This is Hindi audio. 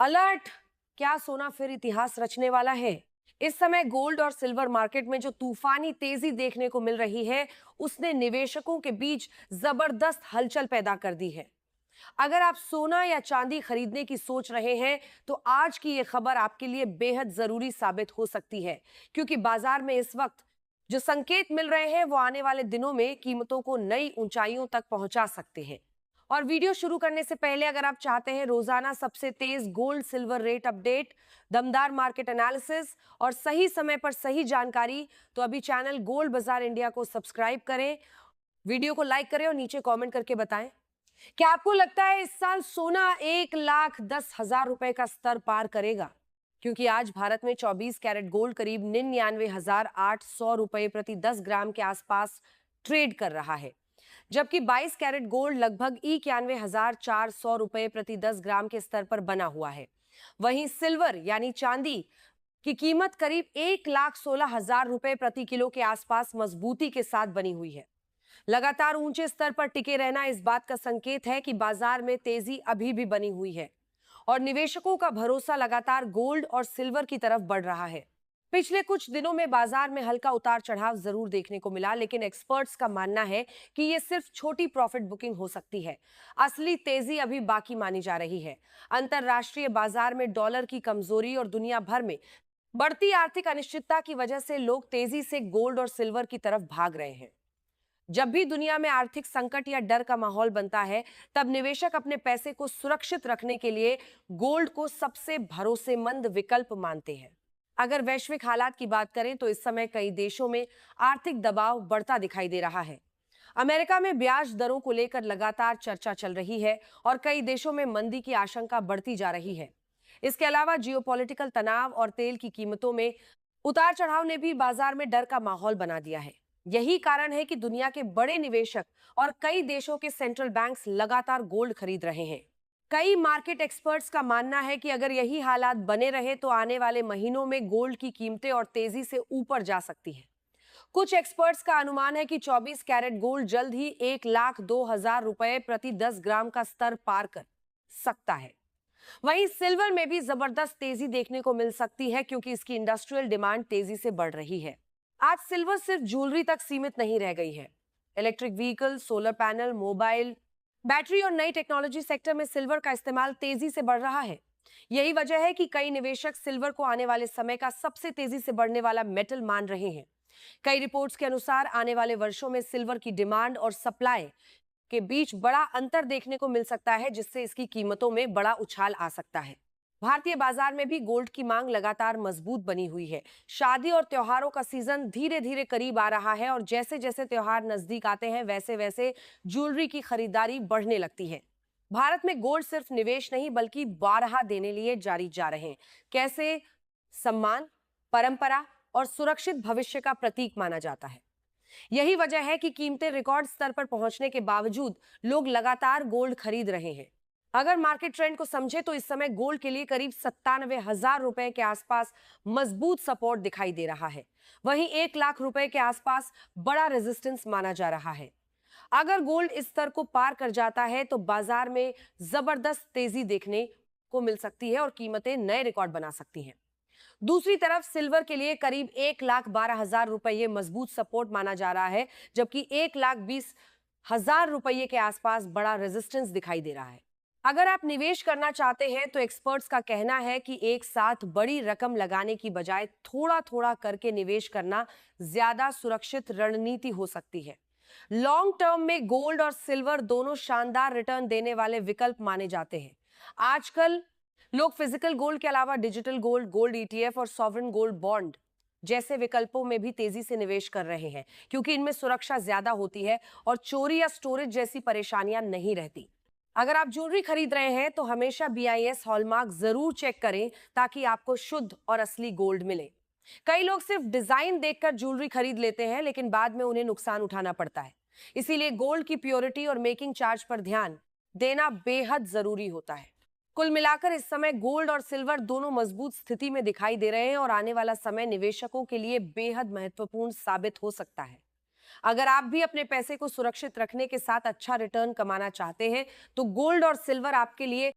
अलर्ट! क्या सोना फिर इतिहास रचने वाला है? इस समय गोल्ड और सिल्वर मार्केट में जो तूफानी तेजी देखने को मिल रही है, उसने निवेशकों के बीच जबरदस्त हलचल पैदा कर दी है। अगर आप सोना या चांदी खरीदने की सोच रहे हैं, तो आज की ये खबर आपके लिए बेहद जरूरी साबित हो सकती है, क्योंकि बाजार में इस वक्त जो संकेत मिल रहे हैं, वो आने वाले दिनों में कीमतों को नई ऊंचाइयों तक पहुंचा सकते हैं। और वीडियो शुरू करने से पहले अगर आप चाहते हैं रोजाना सबसे तेज गोल्ड सिल्वर रेट अपडेट, दमदार मार्केट एनालिसिस और सही समय पर सही जानकारी, तो अभी चैनल गोल्ड बाजार इंडिया को सब्सक्राइब करें, वीडियो को लाइक करें और नीचे कमेंट करके बताएं। क्या आपको लगता है इस साल सोना 1,10,000 रुपए का स्तर पार करेगा? क्योंकि आज भारत में 24 कैरेट गोल्ड करीब 99,800 रुपए प्रति 10 ग्राम के आसपास ट्रेड कर रहा है, जबकि 22 कैरेट गोल्ड लगभग 91,400 रुपए प्रति 10 ग्राम के स्तर पर बना हुआ है। वहीं सिल्वर यानी चांदी की कीमत करीब 1,16,000 रुपए प्रति किलो के आसपास मजबूती के साथ बनी हुई है। लगातार ऊंचे स्तर पर टिके रहना इस बात का संकेत है कि बाजार में तेजी अभी भी बनी हुई है और निवेशकों का भरोसा लगातार गोल्ड और सिल्वर की तरफ बढ़ रहा है। पिछले कुछ दिनों में बाजार में हल्का उतार चढ़ाव जरूर देखने को मिला, लेकिन एक्सपर्ट्स का मानना है कि यह सिर्फ छोटी प्रॉफिट बुकिंग हो सकती है। असली तेजी अभी बाकी मानी जा रही है। अंतरराष्ट्रीय बाजार में डॉलर की कमजोरी और दुनिया भर में बढ़ती आर्थिक अनिश्चितता की वजह से लोग तेजी से गोल्ड और सिल्वर की तरफ भाग रहे हैं। जब भी दुनिया में आर्थिक संकट या डर का माहौल बनता है, तब निवेशक अपने पैसे को सुरक्षित रखने के लिए गोल्ड को सबसे भरोसेमंद विकल्प मानते हैं। अगर वैश्विक हालात की बात करें तो इस समय कई देशों में आर्थिक दबाव बढ़ता दिखाई दे रहा है। अमेरिका में ब्याज दरों को लेकर लगातार चर्चा चल रही है और कई देशों में मंदी की आशंका बढ़ती जा रही है। इसके अलावा जियोपॉलिटिकल तनाव और तेल की कीमतों में उतार चढ़ाव ने भी बाजार में डर का माहौल बना दिया है। यही कारण है कि दुनिया के बड़े निवेशक और कई देशों के सेंट्रल बैंक्स लगातार गोल्ड खरीद रहे हैं। कई मार्केट एक्सपर्ट्स का मानना है कि अगर यही हालात बने रहे तो आने वाले महीनों में गोल्ड की कीमतें और तेजी से ऊपर जा सकती हैं। कुछ एक्सपर्ट्स का अनुमान है कि 24 कैरेट गोल्ड जल्द ही 1,02,000 रुपए प्रति 10 ग्राम का स्तर पार कर सकता है। वहीं सिल्वर में भी जबरदस्त तेजी देखने को मिल सकती है, क्योंकि इसकी इंडस्ट्रियल डिमांड तेजी से बढ़ रही है। आज सिल्वर सिर्फ ज्वेलरी तक सीमित नहीं रह गई है। Electric vehicle, solar panel, mobile, battery और नई टेक्नोलॉजी सेक्टर में सिल्वर का इस्तेमाल तेजी से बढ़ रहा है। यही वजह है कि कई निवेशक सिल्वर को आने वाले समय का सबसे तेजी से बढ़ने वाला मेटल मान रहे हैं। कई रिपोर्ट्स के अनुसार आने वाले वर्षों में सिल्वर की डिमांड और सप्लाई के बीच बड़ा अंतर देखने को मिल सकता है, जिससे इसकी कीमतों में बड़ा उछाल आ सकता है। भारतीय बाजार में भी गोल्ड की मांग लगातार मजबूत बनी हुई है। शादी और त्योहारों का सीजन धीरे धीरे करीब आ रहा है और जैसे जैसे त्योहार नजदीक आते हैं, वैसे वैसे ज्वेलरी की खरीदारी बढ़ने लगती है। भारत में गोल्ड सिर्फ निवेश नहीं बल्कि बारहा देने लिए जारी जा रहे हैं। कैसे सम्मान, परंपरा और सुरक्षित भविष्य का प्रतीक माना जाता है। यही वजह है कि कीमतें रिकॉर्ड स्तर पर पहुंचने के बावजूद लोग लगातार गोल्ड खरीद रहे हैं। अगर मार्केट ट्रेंड को समझे तो इस समय गोल्ड के लिए करीब 97,000 रुपए के आसपास मजबूत सपोर्ट दिखाई दे रहा है। वहीं 1,00,000 रुपए के आसपास बड़ा रेजिस्टेंस माना जा रहा है। अगर गोल्ड इस स्तर को पार कर जाता है तो बाजार में जबरदस्त तेजी देखने को मिल सकती है और कीमतें नए रिकॉर्ड बना सकती हैं। दूसरी तरफ सिल्वर के लिए करीब 1,12,000 रुपये मजबूत सपोर्ट माना जा रहा है, जबकि 1,20,000 रुपये के आसपास बड़ा रेजिस्टेंस दिखाई दे रहा है। अगर आप निवेश करना चाहते हैं तो एक्सपर्ट्स का कहना है कि एक साथ बड़ी रकम लगाने की बजाय थोड़ा थोड़ा करके निवेश करना ज्यादा सुरक्षित रणनीति हो सकती है। लॉन्ग टर्म में गोल्ड और सिल्वर दोनों शानदार रिटर्न देने वाले विकल्प माने जाते हैं। आजकल लोग फिजिकल गोल्ड के अलावा डिजिटल गोल्ड, गोल्ड ईटीएफ और सॉवरेन गोल्ड बॉन्ड जैसे विकल्पों में भी तेजी से निवेश कर रहे हैं, क्योंकि इनमें सुरक्षा ज्यादा होती है और चोरी या स्टोरेज जैसी परेशानियां नहीं रहती। अगर आप ज्वेलरी खरीद रहे हैं तो हमेशा बीआईएस हॉलमार्क जरूर चेक करें, ताकि आपको शुद्ध और असली गोल्ड मिले। कई लोग सिर्फ डिजाइन देखकर ज्वेलरी खरीद लेते हैं, लेकिन बाद में उन्हें नुकसान उठाना पड़ता है। इसीलिए गोल्ड की प्योरिटी और मेकिंग चार्ज पर ध्यान देना बेहद जरूरी होता है। कुल मिलाकर इस समय गोल्ड और सिल्वर दोनों मजबूत स्थिति में दिखाई दे रहे हैं और आने वाला समय निवेशकों के लिए बेहद महत्वपूर्ण साबित हो सकता है। अगर आप भी अपने पैसे को सुरक्षित रखने के साथ अच्छा रिटर्न कमाना चाहते हैं, तो गोल्ड और सिल्वर आपके लिए